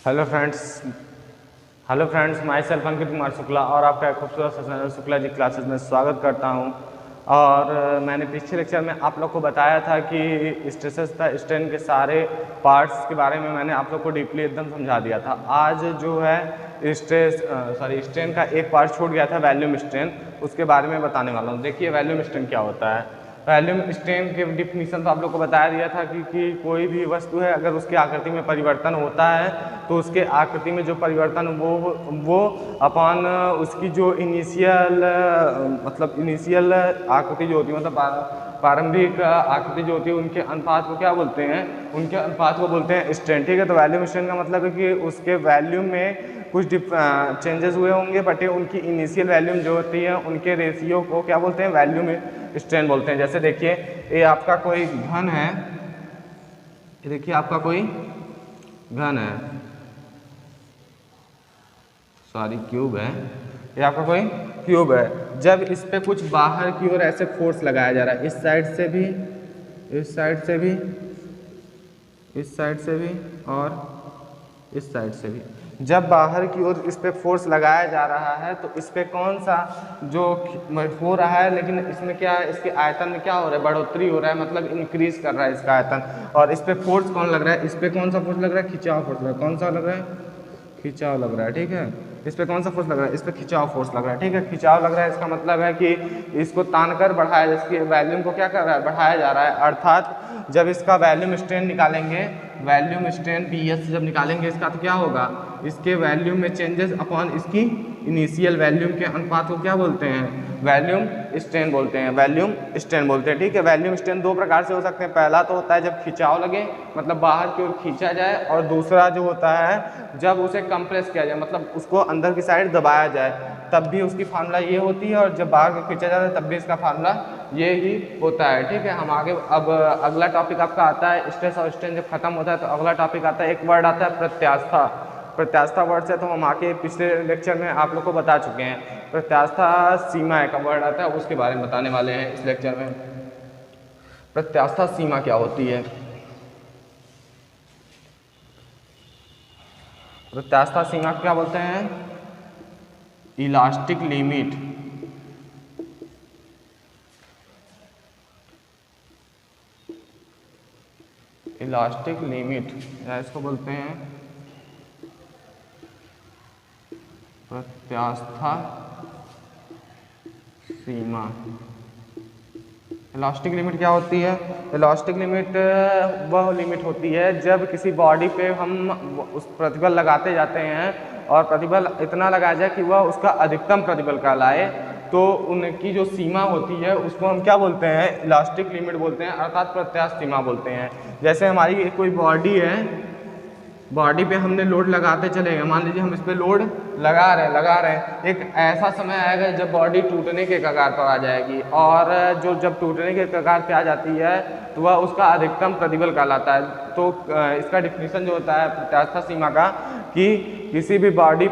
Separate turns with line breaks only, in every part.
Hello friends hello friends, myself Ankit Kumar Shukla और आपका खूबसूरत सत्संग शुक्ला जी क्लासेस में स्वागत करता हूं। और मैंने पिछले लेक्चर में आप लोग को बताया था कि स्ट्रेसेस था स्ट्रेन के सारे पार्ट्स के बारे में मैंने आप लोग को डीपली एकदम समझा दिया था। आज जो है स्ट्रेन का एक पार्ट छूट गया था, वॉल्यूम स्ट्रेन, उसके बारे में बताने वाला हूँ। देखिए वॉल्यूम स्ट्रेन क्या होता है। वॉल्यूम स्ट्रेन के डिफिनीशन तो आप लोग को बताया दिया था कि कोई भी वस्तु है अगर उसकी आकृति में परिवर्तन होता है तो उसके आकृति में जो परिवर्तन वो अपन उसकी जो इनिशियल आकृति जो होती है, मतलब प्रारंभिक आकृति जो होती है, उनके अनुपात को क्या बोलते हैं? उनके अनुपात को बोलते हैं स्ट्रेन। ठीक है, तो वॉल्यूम स्ट्रेन का मतलब है कि उसके वॉल्यूम में कुछ चेंजेस हुए होंगे, बट उनकी इनिशियल वैल्यूम जो होती है उनके रेशियो को क्या बोलते हैं? वैल्यूम स्ट्रेन बोलते हैं। जैसे देखिए ये आपका कोई घन है, ये देखिए आपका कोई घन है, क्यूब है, ये आपका कोई क्यूब है। जब इस पे कुछ बाहर की ओर ऐसे फोर्स लगाया जा रहा है, इस साइड से भी, इस साइड से भी, इस साइड से भी और इस साइड से भी, जब बाहर की ओर इस पे फोर्स लगाया जा रहा है तो इस पे कौन सा जो हो रहा है, लेकिन इसमें क्या है, इसके आयतन में क्या हो रहा है? बढ़ोतरी हो रहा है, मतलब इंक्रीज कर रहा है इसका आयतन। और इस पे फोर्स कौन लग रहा है? इस पे कौन सा फोर्स लग रहा है? खिंचाव फोर्स लग रहा है। कौन सा लग रहा है? खिंचाव लग रहा है। ठीक है, इस पे कौन सा फोर्स लग रहा है? इस पे खिंचाव फोर्स लग रहा है। ठीक है, खिंचाव लग रहा है, इसका मतलब है कि इसको तानकर बढ़ाया, इसकी वॉल्यूम को क्या कर रहा है? बढ़ाया जा रहा है। अर्थात जब इसका वॉल्यूम स्ट्रेन निकालेंगे, वॉल्यूम स्ट्रेन पीएस जब निकालेंगे इसका, तो क्या होगा? इसके वॉल्यूम में चेंजेस अपॉन इसकी इनिशियल वॉल्यूम के अनुपात को क्या बोलते हैं? वॉल्यूम स्ट्रेन बोलते हैं। वॉल्यूम स्ट्रेन बोलते हैं। ठीक है, वॉल्यूम स्ट्रेन दो प्रकार से हो सकते हैं। पहला तो होता है जब खिंचाव लगे, मतलब बाहर की ओर खींचा जाए, और दूसरा जो होता है जब उसे कंप्रेस किया जाए, मतलब उसको अंदर की साइड दबाया जाए, तब भी उसकी फार्मूला ये होती है। और जब बाहर को खींचा जाता है तब भी इसका फार्मूला ये ही होता है। ठीक है, हम आगे अब अगला टॉपिक आपका आता है स्ट्रेस और स्ट्रेन जब खत्म होता है तो अगला टॉपिक आता है, एक वर्ड आता है प्रत्यास्था। प्रत्यास्था वर्ड से तो हम आके पिछले लेक्चर में आप लोग को बता चुके हैं। प्रत्यास्था सीमा का वर्ड आता है, उसके बारे में बताने वाले हैं इस लेक्चर में। प्रत्यास्था सीमा क्या होती है? प्रत्यास्था सीमा क्या बोलते हैं? Elastic limit. इलास्टिक लिमिट या इसको बोलते हैं प्रत्यास्था सीमा। इलास्टिक लिमिट क्या होती है? इलास्टिक लिमिट वह लिमिट होती है जब किसी बॉडी पे हम उस प्रतिबल लगाते जाते हैं और प्रतिबल इतना लगाया जाए कि वह उसका अधिकतम प्रतिबल कहलाए, तो उनकी जो सीमा होती है उसको हम क्या बोलते हैं? इलास्टिक लिमिट बोलते हैं, अर्थात प्रत्यास्थ सीमा बोलते हैं। जैसे हमारी कोई बॉडी है, बॉडी पे हमने लोड लगाते चले गए, मान लीजिए हम इस पे लोड लगा रहे हैं, एक ऐसा समय आएगा जब बॉडी टूटने के कगार पर आ जाएगी, और जो जब टूटने के कगार पे आ जाती है तो वह उसका अधिकतम प्रतिबल कहलाता है। तो इसका डिफिनीशन जो होता है प्रत्यास्था सीमा का, कि किसी भी बॉडी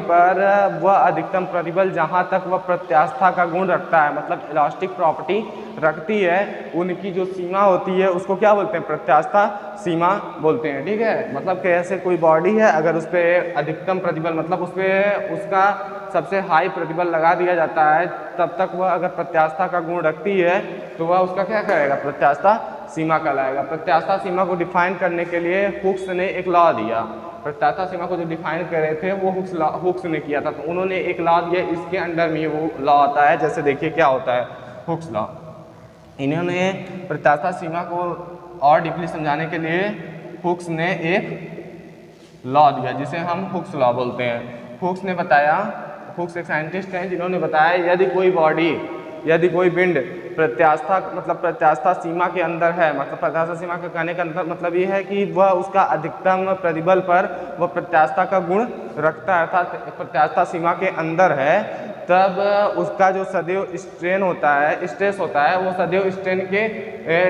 पर वह अधिकतम प्रतिबल जहां तक वह प्रत्यास्था का गुण रखता है, मतलब इलास्टिक प्रॉपर्टी रखती है, उनकी जो सीमा होती है उसको क्या बोलते हैं? प्रत्यास्था सीमा बोलते हैं। ठीक है, मतलब कैसे कोई बॉडी है, अगर उस पर अधिकतम प्रतिबल, मतलब उस पर उसका सबसे हाई प्रतिबल लगा दिया जाता है, तब तक वह अगर प्रत्यास्था का गुण रखती है तो वह उसका क्या करेगा? प्रत्यास्था सीमा कहलाएगा। प्रत्यास्था सीमा को डिफाइन करने के लिए हुक्स ने एक लॉ दिया। प्रत्यास्था सीमा को जो डिफाइन कर रहे थे वो हुक्स ने किया था, तो उन्होंने एक लॉ दिया, इसके अंडर में वो लॉ आता है। जैसे देखिए क्या होता है हुक्स लॉ। इन्होंने प्रत्यास्था सीमा को और डीपली समझाने के लिए हुक्स ने एक लॉ दिया जिसे हम हुक्स लॉ बोलते हैं। हुक्स ने बताया, हुक्स एक साइंटिस्ट हैं जिन्होंने बताया यदि कोई पिंड प्रत्यास्था सीमा के अंदर है, मतलब प्रत्यास्था सीमा के कहने का मतलब ये है कि वह उसका अधिकतम प्रतिबल पर वह प्रत्यास्था का गुण रखता है, अर्थात प्रत्यास्था सीमा के अंदर है, तब उसका जो सदैव स्ट्रेन होता है, स्ट्रेस होता है, वो सदैव स्ट्रेन के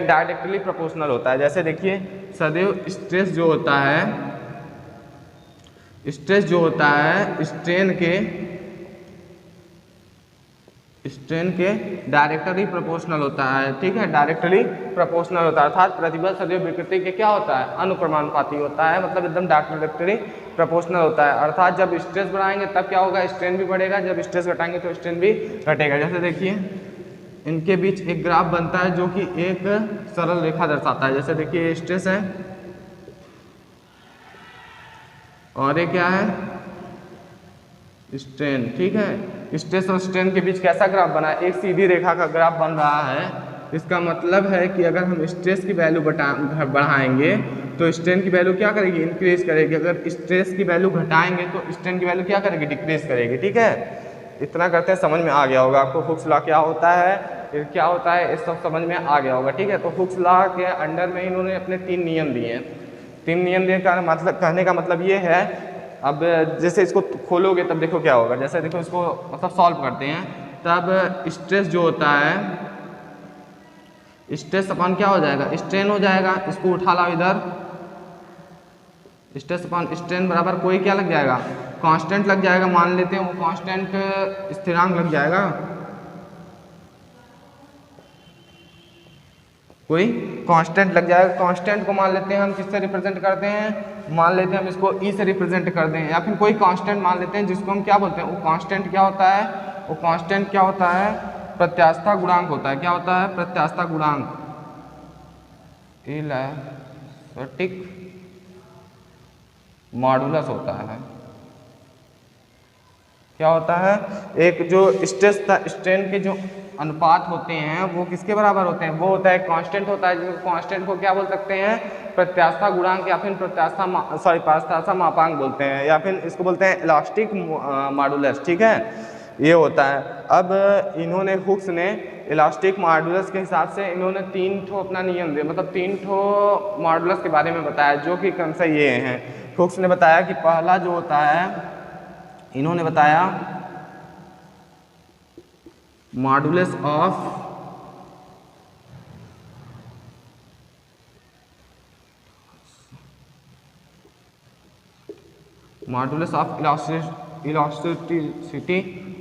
डायरेक्टली प्रोपोर्शनल होता है। जैसे देखिए सदैव स्ट्रेस जो होता है स्ट्रेन स्ट्रेन के डायरेक्टली प्रोपोर्शनल होता है, ठीक है, डायरेक्टली प्रोपोर्शनल होता है, अर्थात प्रतिबल सदैव विकृति के क्या होता है, अनुक्रमानुपाती होता है, मतलब एकदम डायरेक्टली प्रोपोर्शनल होता है। अर्थात जब स्ट्रेस बढ़ाएंगे तब क्या होगा, स्ट्रेन भी बढ़ेगा, जब स्ट्रेस घटाएंगे तो स्ट्रेन भी घटेगा। जैसे देखिए इनके बीच एक ग्राफ बनता है जो कि एक सरल रेखा दर्शाता है। जैसे देखिए स्ट्रेस है और ये क्या है, स्ट्रेन, ठीक है। स्ट्रेस और स्ट्रेन के बीच कैसा ग्राफ बना है, एक सीधी रेखा का ग्राफ बन रहा है। इसका मतलब है कि अगर हम स्ट्रेस की वैल्यू बढ़ाएंगे तो स्ट्रेन की वैल्यू क्या करेगी, इंक्रीज करेगी। अगर स्ट्रेस की वैल्यू घटाएंगे तो स्ट्रेन की वैल्यू क्या करेगी, डिक्रीज करेगी, ठीक है। इतना करते हैं समझ में आ गया होगा आपको हुक्स लॉ क्या होता है, क्या होता है, इस सब समझ में आ गया होगा, ठीक है। तो हुक्स लॉ के अंडर में इन्होंने अपने 3 नियम दिए हैं। 3 नियम दिए का मतलब, कहने का मतलब ये है, अब जैसे इसको खोलोगे तब देखो क्या होगा। जैसे देखो इसको मतलब सॉल्व करते हैं, तब स्ट्रेस जो होता है, स्ट्रेस अपन क्या हो जाएगा, स्ट्रेन हो जाएगा। इसको उठा लाओ इधर, स्ट्रेस अपन स्ट्रेन बराबर कोई क्या लग जाएगा, कांस्टेंट लग जाएगा, मान लेते हैं वो कांस्टेंट स्थिरांक लग जाएगा, कोई कांस्टेंट लग जाएगा। कांस्टेंट को मान लेते हैं हम किससे रिप्रेजेंट करते हैं, मान लेते हैं हम इसको ई से रिप्रेजेंट कर दें, या फिर कोई कांस्टेंट मान लेते हैं जिसको हम क्या बोलते हैं, वो कांस्टेंट क्या होता है, वो कांस्टेंट क्या होता है, प्रत्यास्थता गुणांक होता है। क्या होता है, प्रत्यास्थता गुणांक, इलास्टिक मॉडुलस होता है। क्या होता है, एक जो स्ट्रेस स्ट्रेन के जो अनुपात होते हैं वो किसके बराबर होते हैं, वो होता है कांस्टेंट होता है, जिसको कांस्टेंट को क्या बोल सकते हैं, प्रत्यास्थता गुणांक, या फिर प्रत्यास्थता मापांक बोलते हैं, या फिर इसको बोलते हैं इलास्टिक मॉडुलस, ठीक है, ये होता है। अब इन्होंने हुक्स ने इलास्टिक मॉडुलस के हिसाब से इन्होंने 3 ठो अपना नियम दिया, मतलब 3 ठो मॉडुलस के बारे में बताया, जो कि कौन सा ये हैं। हुक्स ने बताया कि पहला जो होता है, इन्होंने बताया मॉडुलस ऑफ इलास्टिसिटी,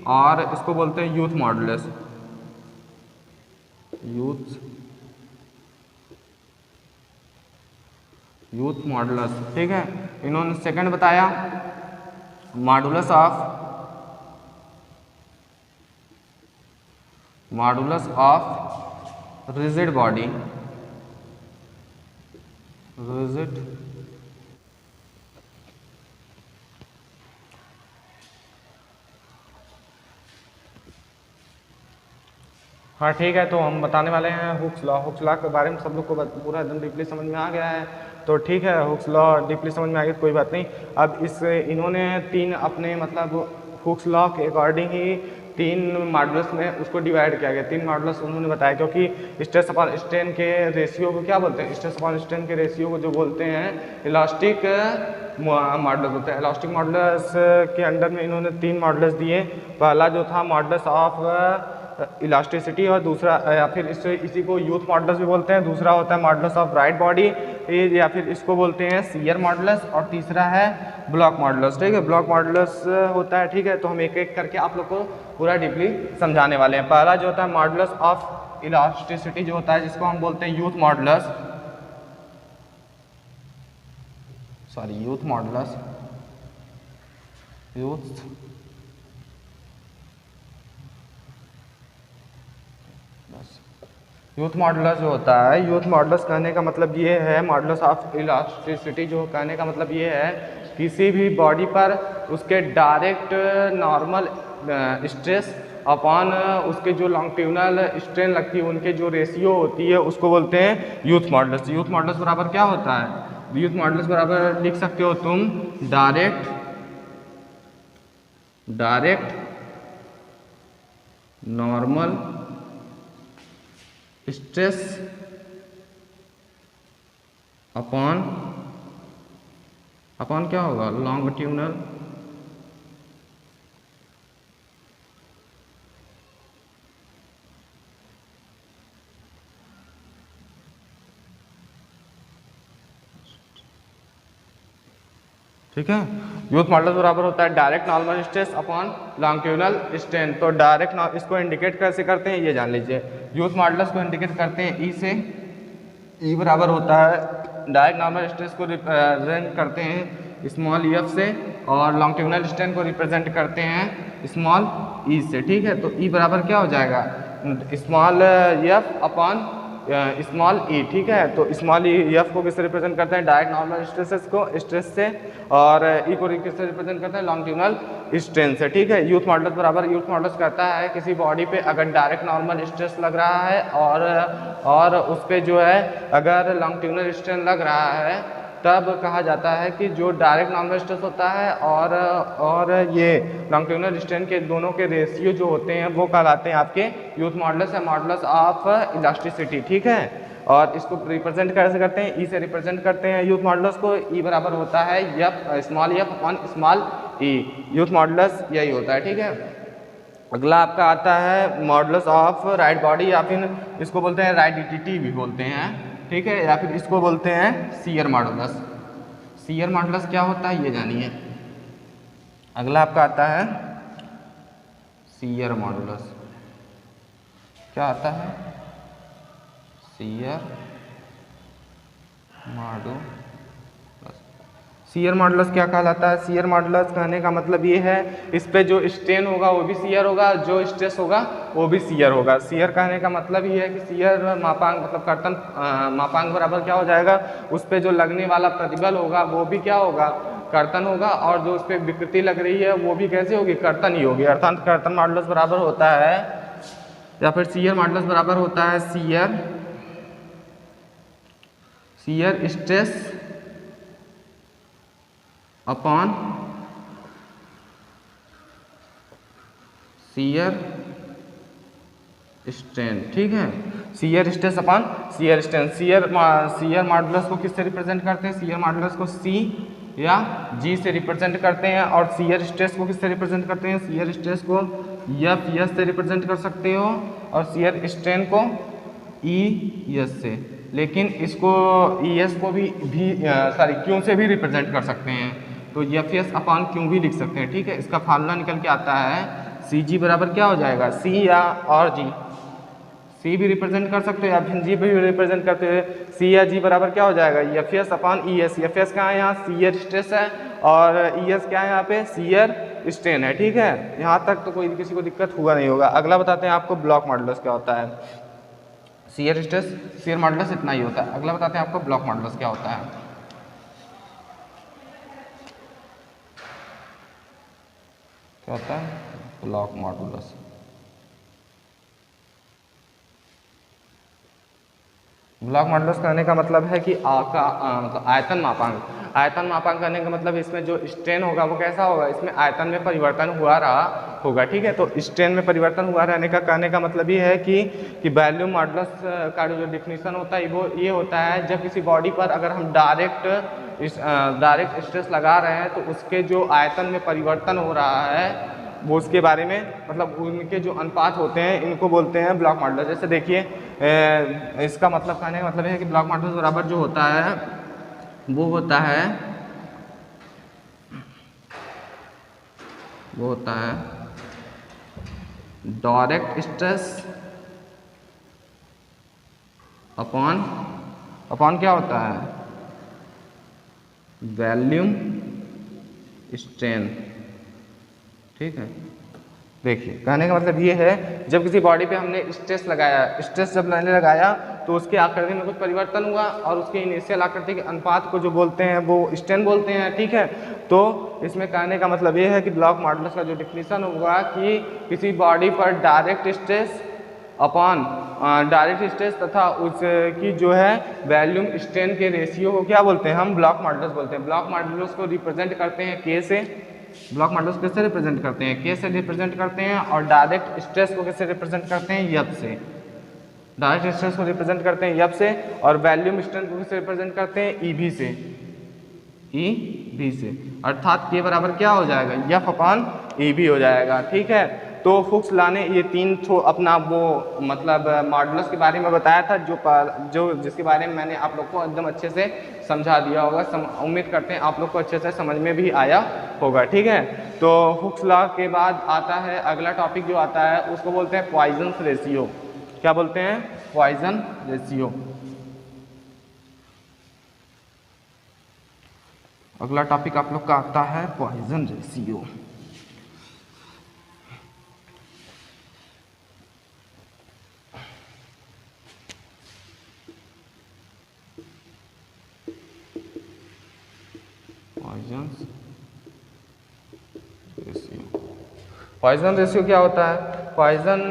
और इसको बोलते हैं यूथ मॉडुलस, यूथ मॉडुलस, ठीक है। इन्होंने सेकंड बताया modulus of rigid body, rigid हाँ ठीक है। तो हम बताने वाले हैं हुक्स लॉ। हुक्स लॉ के बारे में सब लोग को पूरा एकदम डीपली समझ में आ गया है, तो ठीक है, हुक्स लॉ डीपली समझ में आ गया तो कोई बात नहीं। अब इस इन्होंने 3 अपने मतलब हुक्स लॉ के अकॉर्डिंग ही 3 मॉडुलस में उसको डिवाइड किया गया। 3 मॉडुलस उन्होंने बताया, क्योंकि स्ट्रेस अपॉन स्ट्रेन के रेशियो को क्या बोलते हैं, स्ट्रेस अपॉन स्ट्रेन के रेशियो को जो बोलते हैं इलास्टिक मॉडुलस होता है। इलास्टिक मॉडुलस के अंडर में इन्होंने 3 मॉडुलस दिए। पहला जो था मॉडुलस ऑफ इलास्टिसिटी, और दूसरा या फिर इसी को यूथ मॉडुलस भी बोलते हैं। दूसरा होता है मॉडुलस ऑफ राइट बॉडी, या फिर इसको बोलते हैं शियर मॉडुलस, और तीसरा है ब्लॉक मॉडुलस, ठीक है, ब्लॉक मॉडुलस होता है, ठीक है। तो हम एक एक करके आप लोग को पूरा डीपली समझाने वाले हैं। पहला जो होता है मॉडुलस ऑफ इलास्टिसिटी जो होता है, जिसको हम बोलते हैं youth modulus, youth modulus, youth modulus जो होता है, यूथ मॉडुलस कहने का मतलब ये है, मॉडुलस ऑफ इलास्टिसिटी जो कहने का मतलब ये है, किसी भी बॉडी पर उसके डायरेक्ट नॉर्मल स्ट्रेस अपॉन उसके जो लॉन्गिट्यूडनल स्ट्रेन लगती है, उनके जो रेशियो होती है, उसको बोलते हैं यूथ मॉडुलस। यूथ मॉडुलस बराबर क्या होता है, यूथ मॉडुलस बराबर लिख सकते हो तुम डायरेक्ट नॉर्मल स्ट्रेस अपॉन क्या होगा, लॉन्गिट्यूडनल ठीक है। यूथ मॉडुलस बराबर होता है direct normal stress upon longitudinal strain. तो डायरेक्ट इसको इंडिकेट कैसे करते हैं ये जान लीजिए। यूथ मॉडुलस को इंडिकेट करते हैं ई से। ई बराबर होता है डायरेक्ट नॉर्मल स्ट्रेस को रिप्रेजेंट करते हैं स्मॉल एफ से, और लॉन्गिट्यूडिनल स्ट्रेन को रिप्रेजेंट करते हैं स्मॉल ई से। ठीक है, तो ई बराबर क्या हो जाएगा स्मॉल एफ अपॉन स्मॉल ई। ठीक है, तो स्मॉल एफ को किससे रिप्रेजेंट करते हैं डायरेक्ट नॉर्मल स्ट्रेस से, और ई को किससे रिप्रेजेंट करते हैं लॉन्गिट्यूडिनल स्ट्रेन से। ठीक है, यूथ मॉडुलस बराबर यूथ मॉडुलस कहता है किसी बॉडी पे अगर डायरेक्ट नॉर्मल स्ट्रेस लग रहा है और उस पे जो है अगर लॉन्गिट्यूडिनल स्ट्रेन लग रहा है, तब कहा जाता है कि जो डायरेक्ट नॉर्मल स्ट्रेस होता है और ये लॉन्गिट्यूडिनल स्ट्रेन के दोनों के रेशियो जो होते हैं वो कहलाते हैं आपके यूथ मॉडुलस या मॉडुलस ऑफ इलास्टिसिटी। ठीक है, और इसको रिप्रेजेंट कैसे करते हैं ई से रिप्रेजेंट करते हैं यूथ मॉडुलस को। ई बराबर होता है F small F upon small E. यूथ मॉडुलस यही होता है। ठीक है, अगला आपका आता है मॉडुलस ऑफ राइट बॉडी, या फिर इसको बोलते हैं राइडिटी भी बोलते हैं। ठीक है, या फिर इसको बोलते हैं शियर मॉडुलस। शियर मॉडुलस क्या होता है ये जानिए। अगला आपका आता है शियर मॉडुलस। क्या आता है शियर मॉडुलस। शियर मॉडुलस क्या कहलाता है? शियर मॉडुलस कहने का मतलब ये है इस पे जो स्ट्रेन होगा वो भी शियर होगा, जो स्ट्रेस होगा वो भी शियर होगा। शियर कहने का मतलब ये है कि शियर मापांक मतलब कर्तन मापांक बराबर क्या हो जाएगा, उस पे जो लगने वाला प्रतिबल होगा वो भी क्या होगा, कर्तन होगा, और जो उस पर विकृति लग रही है वो भी कैसे होगी, कर्तन ही होगी। अर्थात कर्तन मॉडुलस बराबर होता है, या फिर शियर मॉडुलस बराबर होता है shear stress upon shear strain. ठीक है, shear stress upon shear strain. Shear modulus को किससे रिप्रेजेंट करते हैं? शियर मॉडुलस को सी या जी से रिप्रेजेंट करते हैं, और शियर स्ट्रेस को किससे रिप्रेजेंट करते हैं? शियर स्ट्रेस को एफ एस से रिप्रेजेंट कर सकते हो, और शियर स्ट्रेन को ई एस से। लेकिन इसको ई एस को भी क्यू से भी रिप्रेजेंट कर सकते हैं, तो एफ एस अपॉन क्यू भी लिख सकते हैं। ठीक है, इसका फार्मूला निकल के आता है सी जी बराबर क्या हो जाएगा, सी या और जी, सी भी रिप्रेजेंट कर सकते हो या फिर जी भी रिप्रेजेंट करते हुए सी या जी बराबर क्या हो जाएगा, F S upon E S. F S क्या है यहाँ, शियर स्ट्रेस है, और ई एस क्या है यहाँ पे, शियर स्ट्रेन है। ठीक है, यहाँ तक तो कोई किसी को दिक्कत हुआ नहीं होगा। अगला बताते हैं आपको ब्लॉक मॉडुलस क्या होता है। शियर स्ट्रेस शियर मॉडुलस इतना ही होता है। अगला बताते हैं आपको ब्लॉक मॉडुलस क्या होता है। क्या होता है ब्लॉक मॉडुलस? ब्लॉक मॉडुलस कहने का मतलब है कि मतलब आयतन मापांक। आयतन मापांक करने का मतलब इसमें जो स्ट्रेन होगा वो कैसा होगा, इसमें आयतन में परिवर्तन हुआ रहा होगा। ठीक है, तो स्ट्रेन में परिवर्तन हुआ रहने का कहने का मतलब ये है कि वॉल्यूम मॉडुलस का जो डिफिनीशन होता है वो ये होता है, जब किसी बॉडी पर अगर हम डायरेक्ट स्ट्रेस लगा रहे हैं तो उसके जो आयतन में परिवर्तन हो रहा है वो उसके बारे में मतलब उनके जो अनुपात होते हैं इनको बोलते हैं ब्लॉक मॉडुलस। जैसे देखिए इसका मतलब कहने का मतलब है कि ब्लॉक मॉडुलस बराबर जो होता है वो होता है डायरेक्ट स्ट्रेस अपॉन क्या होता है, वॉल्यूम स्ट्रेन। ठीक है, देखिए कहने का मतलब ये है जब किसी बॉडी पे हमने स्ट्रेस लगाया, स्ट्रेस जब मैंने लगाया तो उसके आकृति में कुछ परिवर्तन हुआ, और उसके इनिशियल आकृति के अनुपात को जो बोलते हैं वो स्ट्रेन बोलते हैं। ठीक है, तो इसमें कहने का मतलब ये है कि ब्लॉक मॉडुलस का जो डिफिनीशन होगा कि किसी बॉडी पर direct stress upon direct stress तथा उसकी जो है वॉल्यूम स्ट्रेन के रेशियो को क्या बोलते हैं, हम ब्लॉक मॉडुलस बोलते हैं। ब्लॉक मॉडुलस को रिप्रेजेंट करते हैं के से। ब्लॉक मॉडुलस किससे रिप्रेजेंट करते हैं, के से रिप्रेजेंट करते हैं, और डायरेक्ट स्ट्रेस को किससे रिप्रेजेंट करते हैं, एफ से। डायरेक्ट स्ट्रेस को रिप्रेजेंट करते हैं एफ से, और वॉल्यूम स्ट्रेन को किससे रिप्रेजेंट करते हैं, ई भी से। अर्थात के बराबर क्या हो जाएगा, एफ अपॉन ई भी हो जाएगा। ठीक है, तो हुक्स लॉ ने ये तीन अपना वो मतलब मॉडुलस के बारे में बताया था, जो जिसके बारे में मैंने आप लोग को एकदम अच्छे से समझा दिया होगा। उम्मीद करते हैं आप लोग को अच्छे से समझ में भी आया होगा, ठीक है। तो हुक्स लॉ के बाद आता है अगला टॉपिक जो आता है उसको बोलते हैं पॉइजन रेशियो। क्या बोलते हैं? Poisson ratio. अगला टॉपिक आप लोग का आता है पॉइजन रेशियो। पॉइजन रेशियो क्या होता है? पॉइजन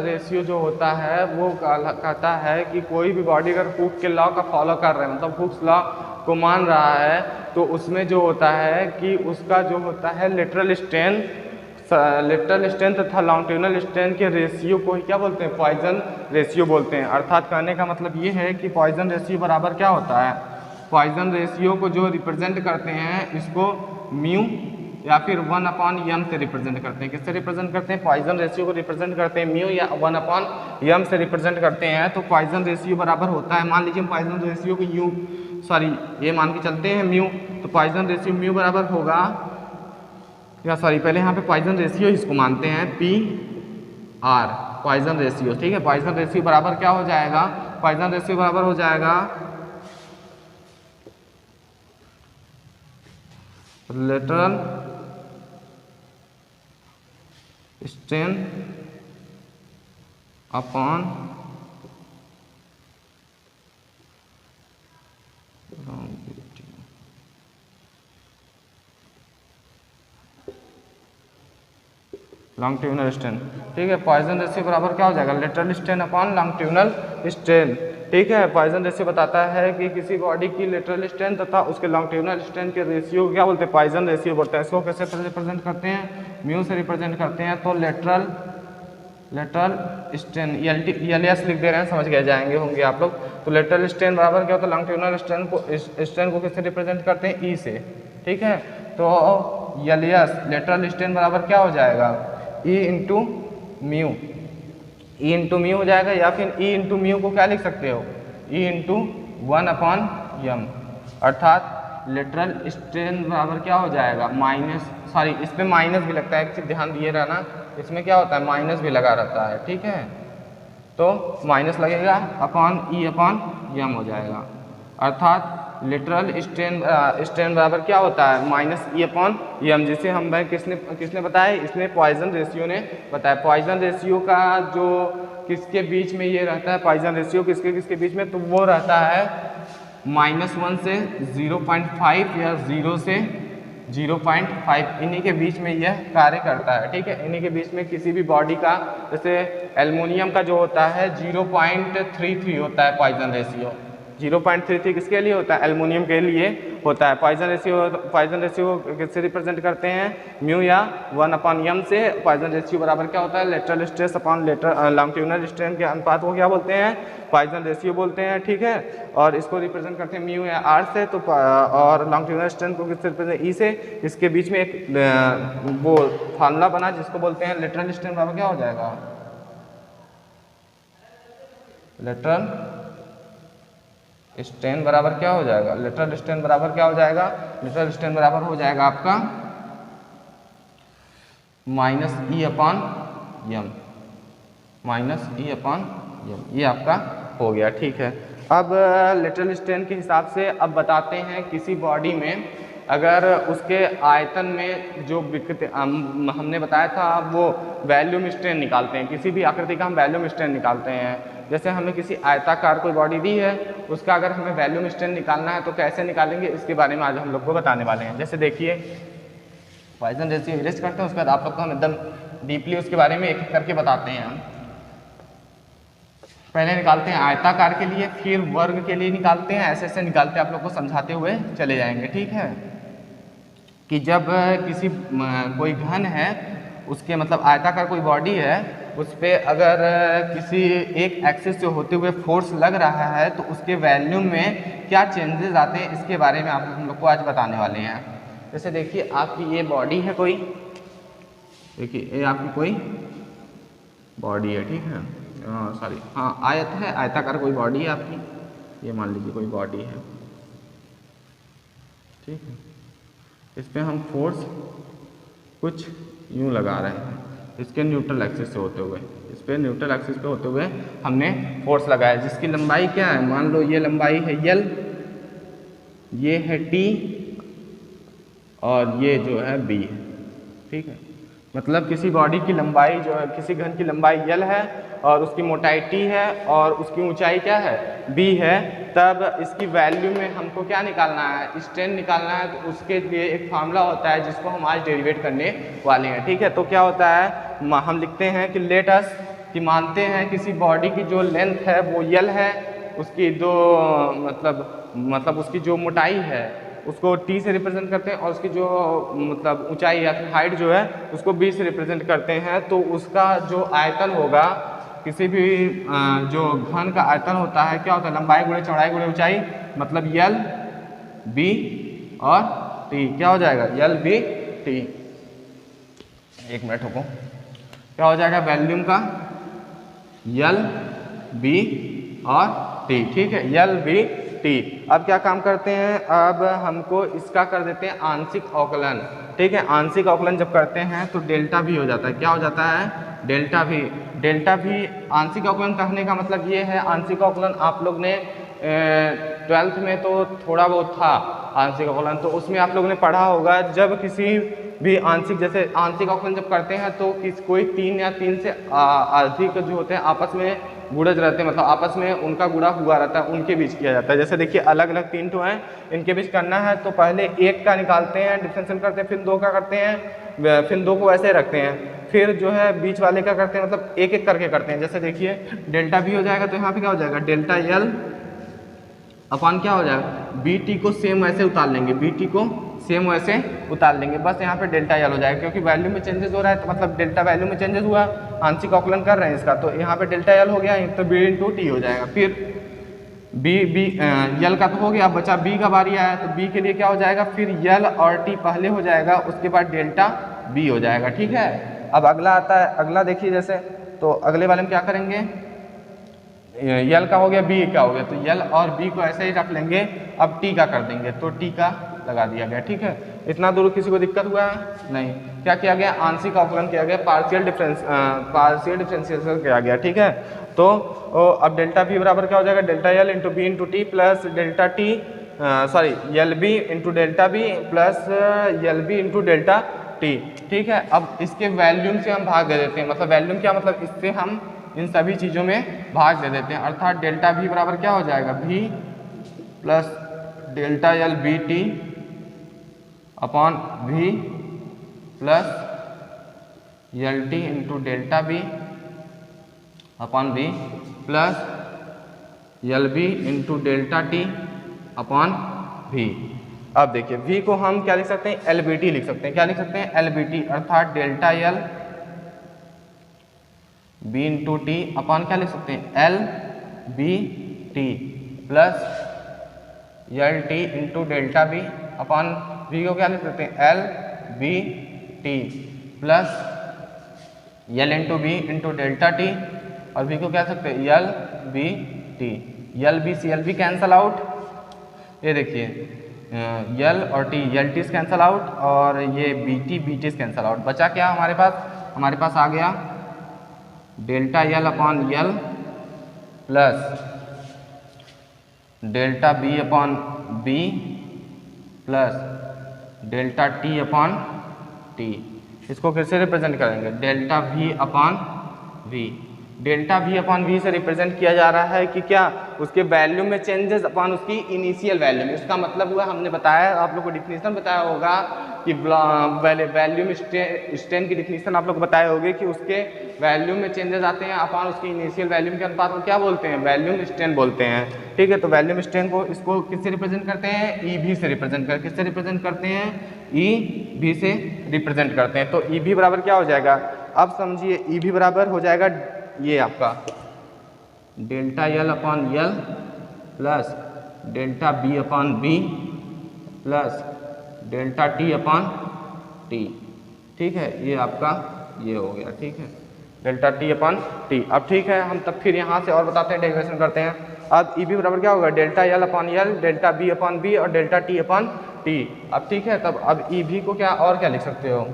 रेशियो जो होता है वो कहता है कि कोई भी बॉडी अगर हुक के लॉ का फॉलो कर रहे हैं, मतलब हुक्स लॉ को मान रहा है, तो उसमें जो होता है कि उसका जो होता है लेटरल स्ट्रेन तथा लॉन्गिट्यूडिनल स्ट्रेन के रेशियो को ही क्या बोलते हैं? पॉइजन रेशियो बोलते हैं। अर्थात कहने का मतलब ये है कि पॉइजन रेशियो बराबर क्या होता है? पॉइजन रेशियो को जो रिप्रेजेंट करते हैं इसको म्यू या फिर 1/m से रिप्रेजेंट करते हैं। किससे रिप्रेजेंट करते हैं? पॉइजन रेशियो को रिप्रेजेंट करते हैं म्यू या 1/m से रिप्रेजेंट करते हैं। तो पॉइजन रेशियो बराबर होता है, मान लीजिए पॉइजन रेशियो को ये मान के चलते हैं म्यू, तो पॉइजन रेशियो म्यू बराबर होगा पहले यहाँ पे पॉइजन रेशियो इसको मानते हैं PR पॉइजन रेशियो, ठीक है। पॉइजन रेशियो बराबर क्या हो जाएगा? पॉइजन रेशियो बराबर हो जाएगा lateral strain upon longitudinal strain, ठीक है। पॉइजन रेशियो बराबर क्या हो जाएगा? Lateral strain upon longitudinal strain, ठीक है। पॉइजन रेशियो बताता है कि किसी बॉडी की लेटरल स्ट्रेन तथा उसके लॉन्गिट्यूडिनल स्ट्रेन के रेशियो क्या बोलते हैं? पॉइजन रेशियो बोलते हैं। इसको कैसे रिप्रेजेंट करते हैं? म्यू से रिप्रेजेंट करते हैं। तो लेटरल स्ट्रेन LS लिख दे रहे हैं, समझ गए जाएंगे होंगे आप लोग। तो लेटरल स्ट्रेन बराबर क्या होता है? लॉन्गिट्यूडिनल स्ट्रेन को किससे रिप्रेजेंट करते हैं? E से, ठीक है। तो LS लेटरल स्ट्रेन बराबर क्या हो जाएगा? E इंटू म्यू हो जाएगा, या फिर E इंटू म्यू को क्या लिख सकते हो? E इंटू 1/m, अर्थात लेटरल स्ट्रेन बराबर क्या हो जाएगा? इस पे माइनस भी लगता है, एक चीज ध्यान दिए रहना, इसमें क्या होता है? माइनस भी लगा रहता है, ठीक है। तो माइनस लगेगा अपॉन E/m हो जाएगा, अर्थात लेटरल स्ट्रेन बराबर क्या होता है? -E/m, जिसे हम किसने बताया? इसने पॉइजन रेशियो ने बताया। पॉइजन रेशियो का जो किसके बीच में ये रहता है? पॉइजन रेशियो किसके बीच में? तो वो रहता है -1 से 0.5 या 0 से 0.5, इन्हीं के बीच में यह कार्य करता है, ठीक है। इन्हीं के बीच में किसी भी बॉडी का, जैसे एल्युमिनियम का जो होता है 0.33 होता है पॉइजन रेशियो। 0.33 किसके लिए होता है? एल्युमिनियम के लिए होता है। पॉइजन रेशियो किससे रिप्रेजेंट करते हैं? म्यू या 1/m से। पॉइजन रेशियो बराबर क्या होता है? Lateral stress upon longitudinal strain के अनुपात को क्या बोलते हैं? पॉइजन रेशियो बोलते हैं, ठीक है। और इसको रिप्रेजेंट करते हैं म्यू या R से, तो और लॉन्गिट्यूडिनल स्ट्रेन को किससे रिप्रेजेंट? E से। इसके बीच में एक वो फार्मूला बना जिसको बोलते हैं लेटरल स्ट्रेन बराबर क्या हो जाएगा? लेटरल स्ट्रेन बराबर क्या हो जाएगा? लेटरल स्ट्रेन बराबर क्या हो जाएगा? लेटरल स्ट्रेन बराबर हो जाएगा आपका -E/m, ये आपका हो गया, ठीक है। अब लेटरल स्ट्रेन के हिसाब से अब बताते हैं किसी बॉडी में अगर उसके आयतन में जो हमने बताया था वो वॉल्यूम स्ट्रेन निकालते हैं, किसी भी आकृति का हम वॉल्यूम स्ट्रेन निकालते हैं। जैसे हमें किसी आयताकार कोई बॉडी दी है, उसका अगर हमें वॉल्यूम स्ट्रेन निकालना है तो कैसे निकालेंगे, इसके बारे में आज हम लोग को बताने वाले हैं। जैसे देखिए पॉइजन रेशियो इरेज करते हैं, उसके बाद आप लोग को हम एकदम डीपली उसके बारे में एक एक करके बताते हैं। हम पहले निकालते हैं आयताकार के लिए, फिर वर्ग के लिए निकालते हैं, ऐसे ऐसे निकालते हैं, आप लोग को समझाते हुए चले जाएंगे, ठीक है। कि जब किसी कोई घन है, उसके मतलब आयताकार कोई बॉडी है, उस पर अगर किसी एक एक्सिस से होते हुए फोर्स लग रहा है तो उसके वॉल्यूम में क्या चेंजेस आते हैं, इसके बारे में हम लोग को आज बताने वाले हैं। जैसे देखिए आपकी ये बॉडी है कोई, देखिए ये आपकी कोई बॉडी है, ठीक है, सॉरी हाँ आयत है, आयताकार कोई बॉडी है आपकी, ये मान लीजिए कोई बॉडी है, ठीक है। इस पर हम फोर्स कुछ यूँ लगा रहे हैं इसके न्यूट्रल एक्सिस से होते हुए, इस पर न्यूट्रल एक्सिस पे होते हुए हमने फोर्स लगाया, जिसकी लंबाई क्या है, मान लो ये लंबाई है L, ये है T और ये जो है B है, ठीक है। मतलब किसी बॉडी की लंबाई जो है, किसी घन की लंबाई L है और उसकी मोटाई T है और उसकी ऊंचाई क्या है, B है, तब इसकी वैल्यू में हमको क्या निकालना है, स्ट्रेन निकालना है। तो उसके लिए एक फार्मूला होता है जिसको हम आज डेरिवेट करने वाले हैं, ठीक है। तो क्या होता है, हम लिखते हैं कि लेट अस, कि मानते हैं किसी बॉडी की जो लेंथ है वो L है, उसकी दो मतलब उसकी जो मोटाई है उसको T से रिप्रेजेंट करते हैं और उसकी जो मतलब ऊंचाई या फिर हाइट जो है उसको B से रिप्रेजेंट करते हैं। तो उसका जो आयतन होगा, किसी भी जो घन का आयतन होता है, क्या होता है, लंबाई गुणे चौड़ाई गुणे ऊंचाई, मतलब L B और T, क्या हो जाएगा, L B T। एक मिनट रुको, क्या हो जाएगा, वॉल्यूम का L B और T, ठीक है, L B T। अब क्या काम करते हैं, अब हमको इसका कर देते हैं आंशिक अवकलन, ठीक है। आंशिक अवकलन जब करते हैं तो डेल्टा भी हो जाता है, क्या हो जाता है, डेल्टा भी। डेल्टा भी आंशिक अवकलन कहने का मतलब ये है, आंशिक अवकलन आप लोग ने 12th में तो थोड़ा बहुत था आंशिक अवकलन, तो उसमें आप लोगों ने पढ़ा होगा, जब किसी भी आंशिक, जैसे आंशिक अवकलन जब करते हैं तो कोई 3 या 3 से अधिक जो होते हैं आपस में गुणज रहते हैं, मतलब आपस में उनका गुणा हुआ रहता है, उनके बीच किया जाता है। जैसे देखिए अलग अलग 3 ठो हैं, इनके बीच करना है तो पहले 1 का निकालते हैं, डिफरेंशियल करते हैं, फिर 2 का करते हैं, फिर 2 को ऐसे रखते हैं, फिर जो है बीच वाले का करते हैं, मतलब एक एक करके करते हैं। जैसे देखिए डेल्टा भी हो जाएगा तो यहाँ पे क्या हो जाएगा, डेल्टा L अपॉन क्या हो जाएगा, BT को सेम वैसे उतार लेंगे, BT को सेम वैसे उतार लेंगे, बस यहाँ पे डेल्टा L हो जाएगा, क्योंकि वैल्यू में चेंजेस हो रहा है, तो मतलब डेल्टा वैल्यू में चेंजेस हुआ, आंशिक अवकलन कर रहे हैं इसका, तो यहाँ पे डेल्टा L हो गया, तो B इंटू T हो जाएगा। फिर L का तो हो गया, बचा B का बारी आया, तो B के लिए क्या हो जाएगा, फिर L और T पहले हो जाएगा, उसके बाद डेल्टा B हो जाएगा, ठीक है। अब अगला आता है, अगला देखिए जैसे, तो अगले वाले में क्या करेंगे, L का हो गया, B का हो गया, तो L और B को ऐसे ही रख लेंगे, अब T का कर देंगे, तो T का लगा दिया गया, ठीक है। इतना दूर किसी को दिक्कत हुआ है नहीं, क्या किया गया, आंशिक अवकलन किया गया, पार्शियल डिफरेंशिएशन किया गया, ठीक है। तो अब डेल्टा B बराबर क्या हो जाएगा, delta L into B into T plus delta T, sorry L B into delta B plus L B into delta T, ठीक है। अब इसके वैल्यूम से हम भाग दे देते हैं, मतलब वैल्यूम क्या, मतलब इससे हम इन सभी चीज़ों में भाग दे देते हैं, अर्थात डेल्टा V बराबर क्या हो जाएगा, V plus delta L B T upon V plus L T into delta B upon V plus L B into delta T upon V। अब देखिए V को हम क्या लिख सकते हैं, LBT लिख सकते हैं, क्या लिख सकते हैं, LBT, अर्थात delta L B into T upon क्या लिख सकते हैं, L B T plus L T into delta B upon V को क्या लिख सकते हैं, L B T plus L into B into delta T, और V को क्या सकते हैं, L B T, L B C L B cancel out, ये देखिए L और T, L T cancel out, और ये B T कैंसल आउट, बचा क्या हमारे पास आ गया delta L upon L plus delta B upon B plus delta T upon T। इसको फिर से रिप्रेजेंट करेंगे, delta V upon V, delta V upon V से रिप्रेजेंट किया जा रहा है कि क्या, उसके वैल्यू में चेंजेस अपॉन उसकी इनिशियल वैल्यू में। इसका मतलब हुआ, हमने बताया, आप लोग को डिफिनीशन बताया होगा कि वैल्यू में स्ट्रेन की डिफिनीशन आप लोग बताए होंगे कि उसके वैल्यू में चेंजेस आते हैं अपॉन उसकी इनिशियल वैल्यूम के अनुपात को क्या बोलते हैं, वैल्यूम स्ट्रेन बोलते हैं, ठीक है। तो वैल्यूम स्ट्रेन को इसको किससे रिप्रेजेंट करते हैं, EV से रिप्रेजेंट कर, किससे रिप्रेजेंट करते हैं, EV से रिप्रेजेंट करते हैं। तो EV बराबर क्या हो जाएगा, अब समझिए, EV बराबर हो जाएगा ये आपका delta L upon L plus delta B upon B plus delta T upon T, ठीक है। ये आपका ये हो गया, ठीक है, डेल्टा टी अपन टी। अब ठीक है, हम तब फिर यहाँ से और बताते हैं, डेरिवेशन करते हैं। अब ई बी बराबर क्या होगा, delta L upon L, delta B upon B और डेल्टा टी अपन टी। अब ठीक है, तब अब ई बी को क्या और क्या लिख सकते हो,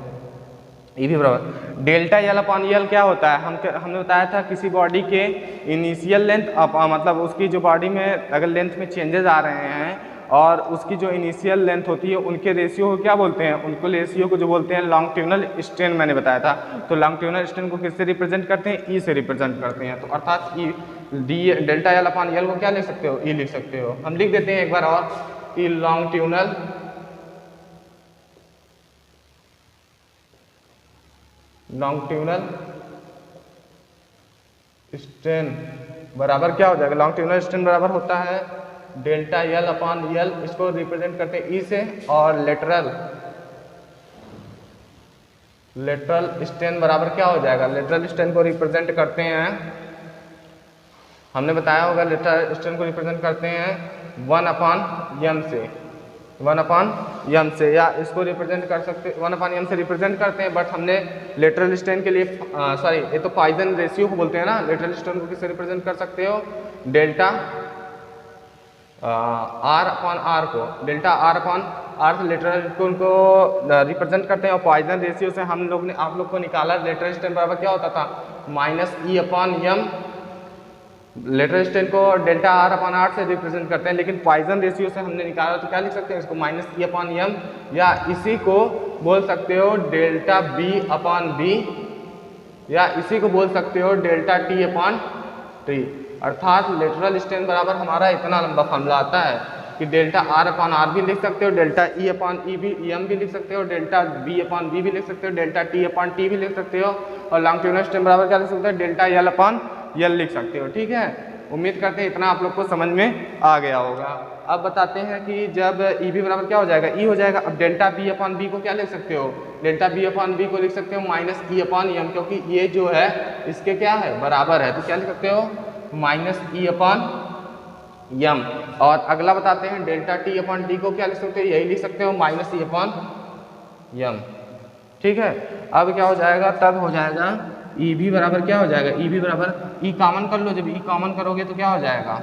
ई बी बराबर डेल्टा एल अपन एल क्या होता है, हमने बताया था किसी बॉडी के इनिशियल लेंथ मतलब उसकी जो बॉडी में अगर लेंथ में चेंजेस आ रहे हैं और उसकी जो इनिशियल लेंथ होती है उनके रेशियो को क्या बोलते हैं, उनको रेशियो को जो बोलते हैं लॉन्गिट्यूडनल स्ट्रेन, मैंने बताया था। तो लॉन्गिट्यूडनल स्ट्रेन को किससे रिप्रेजेंट करते हैं, ई से रिप्रेजेंट करते हैं। तो अर्थात E D delta L upon L को क्या लिख सकते हो, ई लिख सकते हो। हम लिख देते हैं एक बार और, ई लॉन्गिट्यूडनल स्ट्रेन बराबर क्या हो जाएगा, लॉन्गिट्यूडनल स्ट्रेन बराबर होता है डेल्टा एल अपॉन एल, इसको रिप्रेजेंट करते हैं ई से, और लेटरल स्ट्रेन बराबर क्या हो जाएगा, लेटरल स्ट्रेन को रिप्रेजेंट करते हैं, हमने बताया होगा लेटरल स्ट्रेन को रिप्रेजेंट करते हैं 1/m से, 1/m से, या इसको रिप्रेजेंट कर सकते 1/m से रिप्रेजेंट करते हैं। बट हमने लेटरल स्ट्रेन के लिए सॉरी, ये तो पॉइजन रेशियो को बोलते हैं ना, लेटरल स्ट्रेन को किससे रिप्रेजेंट कर सकते हो, डेल्टा R/R को, डेल्टा R/R से लेटरल को उनको रिप्रेजेंट करते हैं। और पॉइजन रेशियो से हम लोग ने आप लोग को निकाला, लेटरल स्ट्रेन बराबर क्या होता था, -E/m। लेटरल स्ट्रेन को डेल्टा R/R से रिप्रेजेंट करते हैं, लेकिन पॉइजन रेशियो से हमने निकाला तो क्या लिख सकते हैं इसको, -E/m, या इसी को बोल सकते हो डेल्टा B/B, या इसी को बोल सकते हो डेल्टा T/T। अर्थात लेटरल स्ट्रेन बराबर हमारा इतना लंबा फॉर्मूला आता है कि डेल्टा R/R भी लिख सकते हो, डेल्टा E/E भी लिख सकते हो, डेल्टा B/B भी लिख सकते हो, डेल्टा T/T भी लिख सकते हो, और लॉन्गिट्यूडनल स्ट्रेन बराबर क्या लिख सकते हो, डेल्टा L/L लिख सकते हो। ठीक है, उम्मीद करते हैं इतना आप लोग को समझ में आ गया होगा। अब बताते हैं कि जब ई बी बराबर क्या हो जाएगा, ई हो जाएगा। अब डेल्टा B/B को क्या लिख सकते हो, डेल्टा B/B को लिख सकते हो -E/m, क्योंकि ये जो है इसके क्या है, बराबर है, तो क्या लिख सकते हो -E/m। और अगला बताते हैं डेल्टा T/T को क्या लिख सकते हो, यही लिख सकते हो -E/m। ठीक है, अब क्या हो जाएगा, तब हो जाएगा ई बी बराबर क्या हो जाएगा, ई बी बराबर ई कॉमन कर लो, जब ई कॉमन करोगे तो क्या हो जाएगा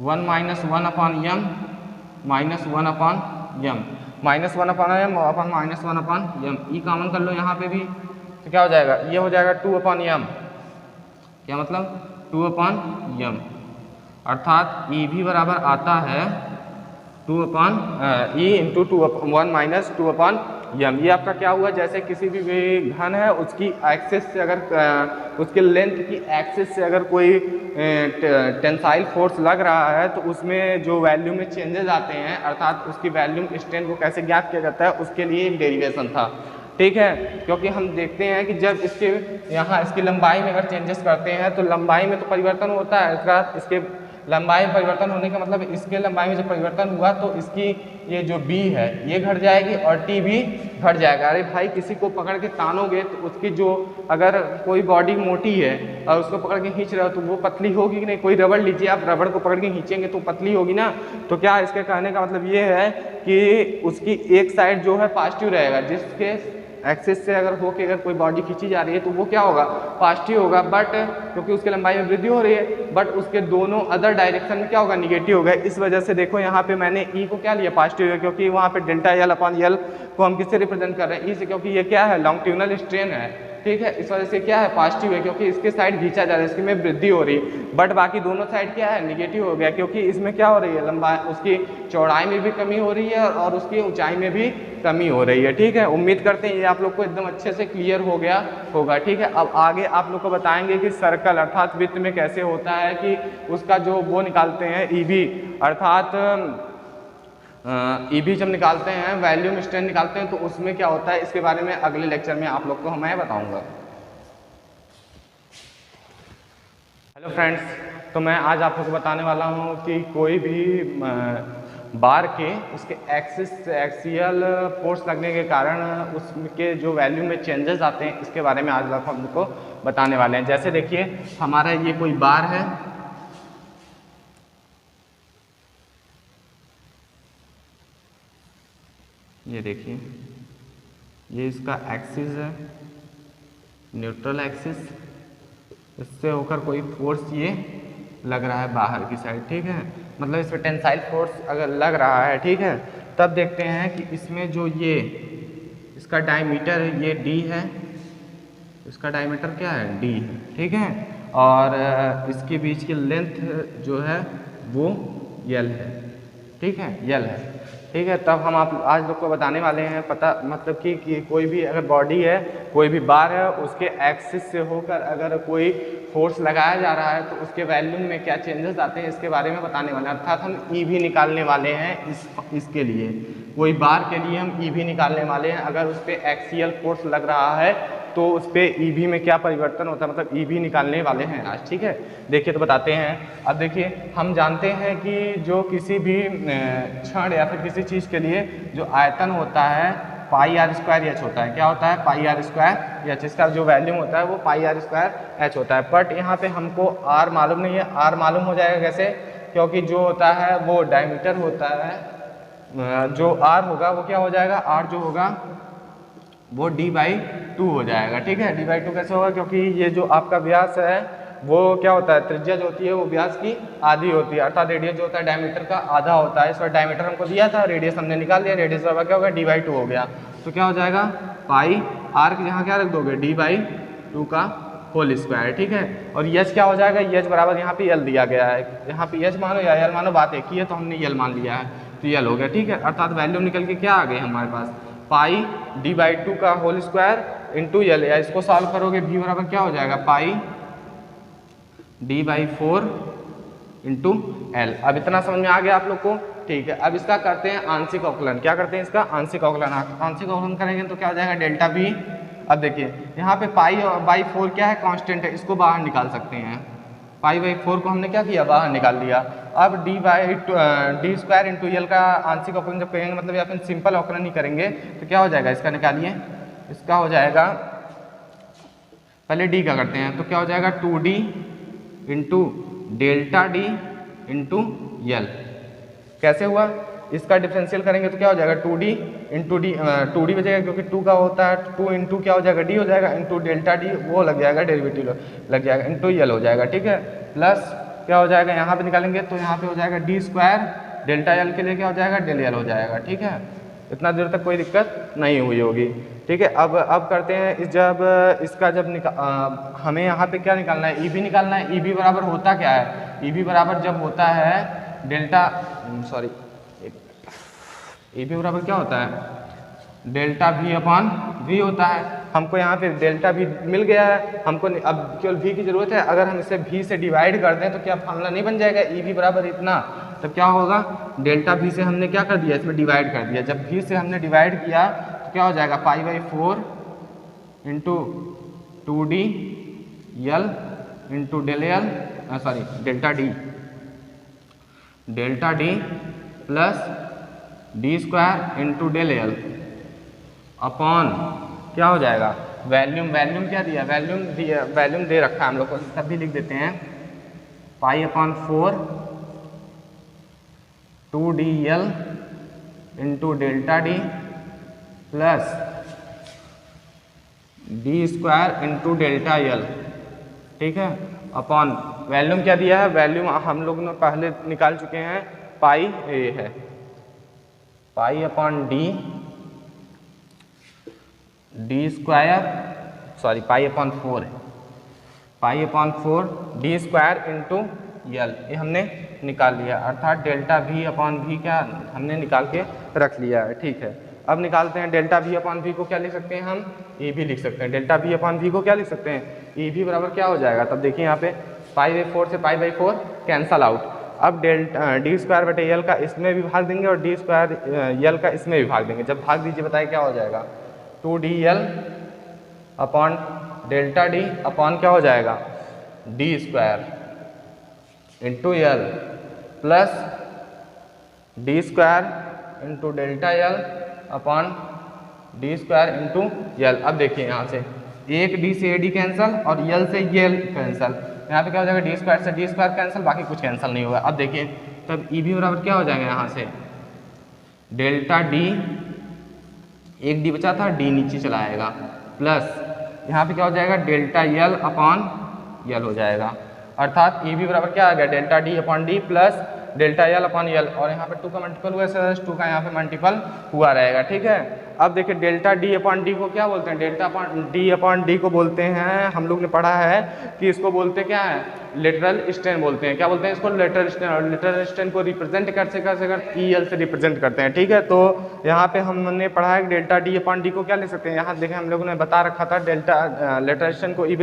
1 - 1/m -1/m -1/m ई कॉमन कर लो यहाँ पे भी, तो क्या हो जाएगा, ये हो जाएगा 2/m, क्या मतलब 2/m। अर्थात ई भी बराबर आता है 1 - 2/m। ये आपका क्या हुआ, जैसे किसी भी घन है उसकी एक्सिस से अगर उसके लेंथ की एक्सिस से अगर कोई टेंसाइल फोर्स लग रहा है तो उसमें जो वैल्यू में चेंजेस आते हैं, अर्थात उसकी वैल्यूम स्ट्रेंथ को कैसे ज्ञात किया जाता है, उसके लिए एक डेरिवेशन था। ठीक है, क्योंकि हम देखते हैं कि जब इसके यहाँ इसकी लंबाई में अगर चेंजेस करते हैं तो लंबाई में तो परिवर्तन होता है, इसके लंबाई में परिवर्तन होने का मतलब इसके लंबाई में जब परिवर्तन हुआ तो इसकी ये जो b है ये घट जाएगी और t भी घट जाएगा। अरे भाई, किसी को पकड़ के तानोगे तो उसकी जो अगर कोई बॉडी मोटी है और उसको पकड़ के खींच रहे हो तो वो पतली होगी कि नहीं। कोई रबड़ लीजिए, आप रबड़ को पकड़ के खींचेंगे तो पतली होगी ना। तो क्या इसके कहने का मतलब ये है कि उसकी एक साइड जो है पॉजिटिव रहेगा, जिसके एक्सिस से अगर अगर कोई बॉडी खींची जा रही है तो वो क्या होगा, पॉजिटिव होगा, बट क्योंकि उसके लंबाई में वृद्धि हो रही है, बट उसके दोनों अदर डायरेक्शन में क्या होगा, निगेटिव होगा। इस वजह से देखो यहाँ पे मैंने ई को क्या लिया, पॉजिटिव है, क्योंकि वहाँ पे डेल्टा L/L को हम किससे रिप्रेजेंट कर रहे हैं, ई से, क्योंकि ये क्या है, लॉन्गिट्यूडनल स्ट्रेन है। ठीक है, इस वजह से क्या है, पॉजिटिव है, क्योंकि इसके साइड खींचा जा रहा है, इसकी में वृद्धि हो रही है। बट बाकी दोनों साइड क्या है, निगेटिव हो गया, क्योंकि इसमें क्या हो रही है, लंबाई उसकी चौड़ाई में भी कमी हो रही है और उसकी ऊंचाई में भी कमी हो रही है। ठीक है, उम्मीद करते हैं ये आप लोग को एकदम अच्छे से क्लियर हो गया होगा। ठीक है, अब आगे आप लोग को बताएंगे कि सर्कल अर्थात वृत्त में कैसे होता है कि उसका जो वो निकालते हैं ई बी, अर्थात ई बी जब निकालते हैं, वैल्यूम स्ट्रेन निकालते हैं, तो उसमें क्या होता है, इसके बारे में अगले लेक्चर में आप लोग को मैं बताऊंगा। हेलो फ्रेंड्स, तो मैं आज आप लोग को बताने वाला हूं कि कोई भी बार के उसके एक्सियल फोर्स लगने के कारण उसके जो वैल्यू में चेंजेस आते हैं, इसके बारे में आज हम लोग को बताने वाले हैं। जैसे देखिए, हमारा ये कोई बार है, ये देखिए, ये इसका एक्सिस है, न्यूट्रल एक्सिस, इससे होकर कोई फोर्स ये लग रहा है बाहर की साइड, ठीक है, मतलब इस पर टेंसाइल फोर्स अगर लग रहा है, ठीक है, तब देखते हैं कि इसमें जो ये इसका डायमीटर है ये d है, इसका डायमीटर क्या है d है, ठीक है, और इसके बीच की लेंथ जो है वो l है, ठीक है, l है, ठीक है। तब हम आप आज लोग को बताने वाले हैं पता मतलब कि कोई भी अगर बॉडी है, कोई भी बार है, उसके एक्सिस से होकर अगर कोई फोर्स लगाया जा रहा है तो उसके वैल्यूम में क्या चेंजेस आते हैं इसके बारे में बताने वाले हैं। अर्थात हम ई भी निकालने वाले हैं इसके लिए, कोई बार के लिए हम ई भी निकालने वाले हैं। अगर उस पर एक्सियल फोर्स लग रहा है तो उस पर ई भी में क्या परिवर्तन होता है, मतलब ई भी निकालने वाले हैं आज, ठीक है। देखिए तो बताते हैं। अब देखिए हम जानते हैं कि जो किसी भी क्षण या फिर किसी चीज़ के लिए जो आयतन होता है पाई आर स्क्वायर एच होता है। क्या होता है? पाई आर स्क्वायर एच। इसका जो वैल्यूम होता है वो पाई आर स्क्वायर एच होता है। बट यहाँ पे हमको आर मालूम नहीं है। आर मालूम हो जाएगा कैसे? क्योंकि जो होता है वो डायमीटर होता है, जो आर होगा वो क्या हो जाएगा, आर जो होगा वो d/2 हो जाएगा, ठीक है। d/2 कैसे होगा? क्योंकि ये जो आपका व्यास है वो क्या होता है, त्रिज्या जो होती है वो व्यास की आधी होती है, अर्थात रेडियस जो होता है डायमीटर का आधा होता है। इस बार डायमीटर हमको दिया था, रेडियस हमने निकाल लिया, रेडियस बराबर क्या होगा, d/2 हो गया। तो क्या हो जाएगा, पाई आर यहाँ क्या रख दोगे, d/2 का होल स्क्वायर, ठीक है। और यच क्या हो जाएगा, यच बराबर यहाँ पे यल दिया गया है, यहाँ पे यच मानो या यल मानो, बात एक ही है तो हमने यल मान लिया है, तो यल हो गया, ठीक है। अर्थात वैल्यू निकल के क्या आ गई हमारे पास, पाई d/2 का होल स्क्वायर इंटू यल, या इसको सॉल्व करोगे v बराबर क्या हो जाएगा, पाई d/4 इंटू एल। अब इतना समझ में आ गया आप लोग को, ठीक है। अब इसका करते हैं आंशिक अवकलन। क्या करते हैं इसका आंशिक अवकलन। आंशिक अवकलन करेंगे तो क्या हो जाएगा, डेल्टा v। अब देखिए यहाँ पे पाई/4 क्या है, कांस्टेंट है, इसको बाहर निकाल सकते हैं। पाई/4 को हमने क्या किया, बाहर निकाल दिया। अब d/2 इंटू यल का आंशिक अवकलन जब करेंगे, मतलब या फिर सिंपल अवकलन ही करेंगे तो क्या हो जाएगा, इसका निकालिए, इसका हो जाएगा, पहले d का करते हैं तो क्या हो जाएगा, 2d into delta d into L. कैसे हुआ, इसका डिफरेंशियल करेंगे तो क्या हो जाएगा, 2d इंटू डी, 2d बचेगा क्योंकि 2 का होता है, 2 इंटू क्या हो जाएगा, d हो जाएगा, इंटू डेल्टा d वो लग जाएगा, डेरिवेटिव लग जाएगा, इंटू यल हो जाएगा, ठीक है। प्लस क्या हो जाएगा, यहाँ पे निकालेंगे तो यहाँ पे हो जाएगा d², डेल्टा यल के लिए क्या हो जाएगा, डेल यल हो जाएगा, ठीक है। इतना देर तक कोई दिक्कत नहीं हुई होगी, ठीक है। अब करते हैं जब इसका जब हमें यहाँ पे क्या निकालना है, ई भी निकालना है। ई भी बराबर होता क्या है, ई भी बराबर जब होता है डेल्टा, सॉरी, ई भी बराबर क्या होता है, डेल्टा v/v होता है। हमको यहाँ पे डेल्टा v मिल गया है, हमको अब केवल v की जरूरत है। अगर हम इसे v से डिवाइड कर दें तो क्या फॉर्मूला नहीं बन जाएगा, ई भी बराबर इतना, तब क्या होगा, डेल्टा v से हमने क्या कर दिया, इसमें डिवाइड कर दिया। जब v से हमने डिवाइड किया तो क्या हो जाएगा, पाई/4 into 2d L into del L, sorry delta d plus d² into del L upon क्या हो जाएगा, वैल्यूम क्या दिया, वैल्यूम दे रखा है हम लोग को, तब भी लिख देते हैं, पाई/4 2d L into delta d plus d² into delta L, ठीक है, अपॉन वैल्यूम क्या दिया है, वैल्यूम हम लोग ने पहले निकाल चुके हैं, पाई ए है, पाई/d पाई/4 है, पाई/4 d² इंटू यल, ये हमने निकाल लिया। अर्थात डेल्टा v/v क्या हमने निकाल के रख लिया है, ठीक है। अब निकालते हैं डेल्टा v/v को क्या लिख सकते हैं हम, ए भी लिख सकते हैं। डेल्टा v/v को क्या लिख सकते हैं, ए भी बराबर क्या हो जाएगा, तब देखिए यहाँ पे पाई/4 से पाई/4 कैंसल आउट। अब d² यल का इसमें भी भाग देंगे और d² यल का इसमें भी भाग देंगे। जब भाग दीजिए बताइए क्या हो जाएगा, 2d L upon delta d upon क्या हो जाएगा, d² into L plus d² into delta L upon d² into L. अब देखिए यहाँ से एक d से ad कैंसल और यल से यल कैंसल, यहाँ पे क्या हो जाएगा, d² से d² कैंसल, बाकी कुछ कैंसल नहीं होगा। अब देखिए तब ई भी बराबर क्या हो जाएगा, यहाँ से डेल्टा d, एक d बचा था, d नीचे चला आएगा, प्लस यहाँ पे क्या हो जाएगा डेल्टा यल अपॉन यल हो जाएगा, अर्थात ई भी बराबर क्या आ गया delta D upon D plus delta L upon L, और यहाँ पे 2 का मल्टीपल हुआ है 2 का यहाँ पे मल्टीपल हुआ रहेगा। ठीक है, अब देखिए डेल्टा डी अपॉन डी को क्या बोलते हैं, डेल्टा डी अपॉन डी को बोलते हैं, हम लोग ने पढ़ा है कि इसको बोलते क्या है लेटरल स्ट्रेन बोलते हैं। क्या बोलते हैं इसको लेटरल स्ट्रेन, और लेटरल स्ट्रेन को रिप्रेजेंट कर ई एल से रिप्रेजेंट करते हैं। ठीक है, तो यहाँ पे हमने पढ़ा है कि डेल्टा डी अपॉन डी को क्या ले सकते हैं, यहाँ देखें हम लोगों ने बता रखा था डेल्टा लेटरल स्ट्रेन को ई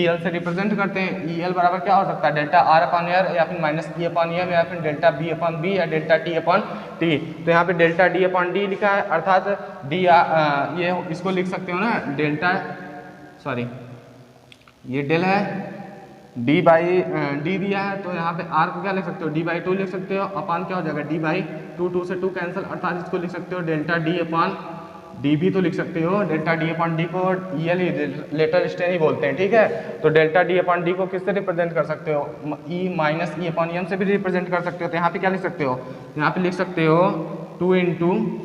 एल से रिप्रेजेंट करते हैं। ई एल बराबर क्या हो सकता है डेल्टा आर अपॉन एर या फिर माइनस ई अपॉन एम या फिर डेल्टा बी अपॉन बी या डेल्टा टी अपॉन टी। तो यहाँ पे डेल्टा डी अपॉन डी लिखा है, अर्थात डी ये इसको लिख सकते हो ना डेल्टा, सॉरी ये डेल है डी बाई डी दिया है, तो यहाँ पे आर को क्या लिख सकते हो डी बाई 2 लिख सकते हो, अपान क्या हो जाएगा डी बाई 2, 2 से 2 कैंसिल, अर्थात इसको लिख सकते हो डेल्टा डी अपॉन डी भी तो लिख सकते हो, डेल्टा डी अपॉन डी को ई एल लेटर स्ट्रेन ही बोलते हैं। ठीक है, तो डेल्टा डी अपॉन डी को किससे रिप्रेजेंट कर सकते हो, ई माइनस ई अपॉन एम से भी रिप्रेजेंट कर सकते हो। तो यहाँ पे क्या लिख सकते हो, यहाँ पे लिख सकते हो 2 इंटू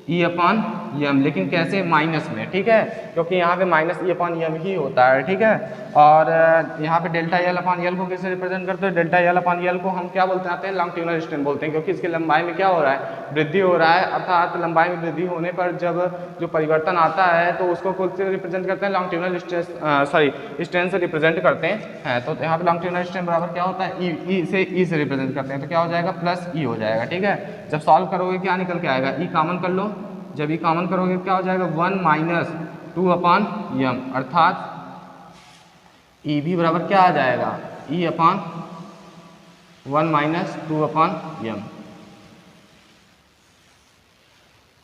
ई अपॉन एम, लेकिन कैसे माइनस में। ठीक है, क्योंकि यहाँ पे माइनस ई अपॉन एम ही होता है। ठीक है, और यहाँ पे डेल्टा एल अपॉन एल को कैसे रिप्रेजेंट करते हैं, डेल्टा एल अपॉन एल को हम क्या बोलते हैं लॉन्गिट्यूडिनल स्ट्रेन बोलते हैं, क्योंकि इसकी लंबाई में क्या हो रहा है वृद्धि हो रहा है, अर्थात लंबाई में वृद्धि होने पर जब जो परिवर्तन आता है तो उसको खुद से रिप्रेजेंट करते हैं लॉन्गिट्यूडिनल स्ट्रेन से रिप्रेजेंट करते हैं। तो यहाँ पे लॉन्गिट्यूडिनल स्ट्रेन बराबर क्या होता है ई से रिप्रेजेंट करते हैं, तो क्या हो जाएगा प्लस ई हो जाएगा। ठीक है, जब सॉल्व करोगे क्या निकल के आएगा, ई कॉमन कर लो, जब ई कॉमन करोगे क्या हो जाएगा 1 माइनस 2 अपॉन एम, अर्थात ई भी बराबर क्या आ जाएगा e upon 1 minus 2 upon m.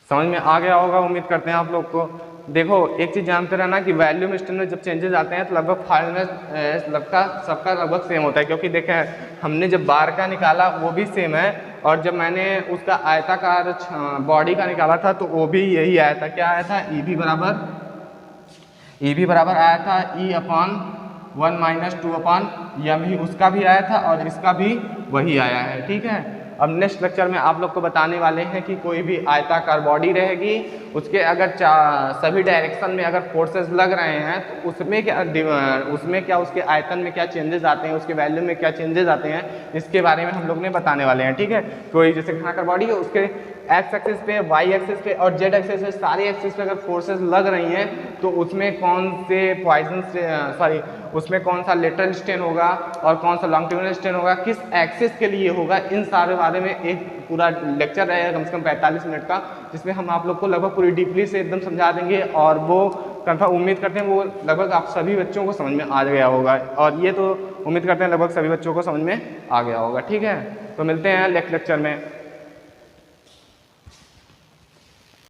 समझ में आ गया होगा, उम्मीद करते हैं आप लोग को। देखो एक चीज़ जानते रहना कि वैल्यूम स्ट्रेन में जब चेंजेस आते हैं तो लगभग फाइनल सबका लगभग सेम होता है, क्योंकि देखें हमने जब बार का निकाला वो भी सेम है, और जब मैंने उसका आयताकार बॉडी का निकाला था तो वो भी यही आया था। क्या आया था ई भी बराबर आया था E upon 1 minus 2 upon M ही उसका भी आया था और इसका भी वही आया है। ठीक है, अब नेक्स्ट लेक्चर में आप लोग को बताने वाले हैं कि कोई भी आयताकार बॉडी रहेगी, उसके अगर सभी डायरेक्शन में अगर फोर्सेस लग रहे हैं तो उसमें क्या उसके आयतन में क्या चेंजेस आते हैं, उसके वैल्यू में क्या चेंजेस आते हैं, इसके बारे में हम लोग ने बताने वाले हैं। ठीक है, कोई जैसे घनाकार बॉडी है उसके एक्स एक्सिस पे, वाई एक्सिस पे और जेड एक्सिस पे, सारी एक्सिस पे अगर फोर्सेस लग रही हैं तो उसमें कौन से उसमें कौन सा लेटरल स्ट्रेन होगा और कौन सा लॉन्गिट्यूडिनल स्ट्रेन होगा, किस एक्सिस के लिए होगा, इन सारे बारे में एक पूरा लेक्चर रहेगा कम से कम 45 मिनट का, जिसमें हम आप लोग को लगभग पूरी डीपली से एकदम समझा देंगे, और वो कंफर्म उम्मीद करते हैं वो लगभग आप सभी बच्चों को समझ में आ गया होगा, और ये तो उम्मीद करते हैं लगभग सभी बच्चों को समझ में आ गया होगा। ठीक है, तो मिलते हैं नेक्स्ट लेक्चर में।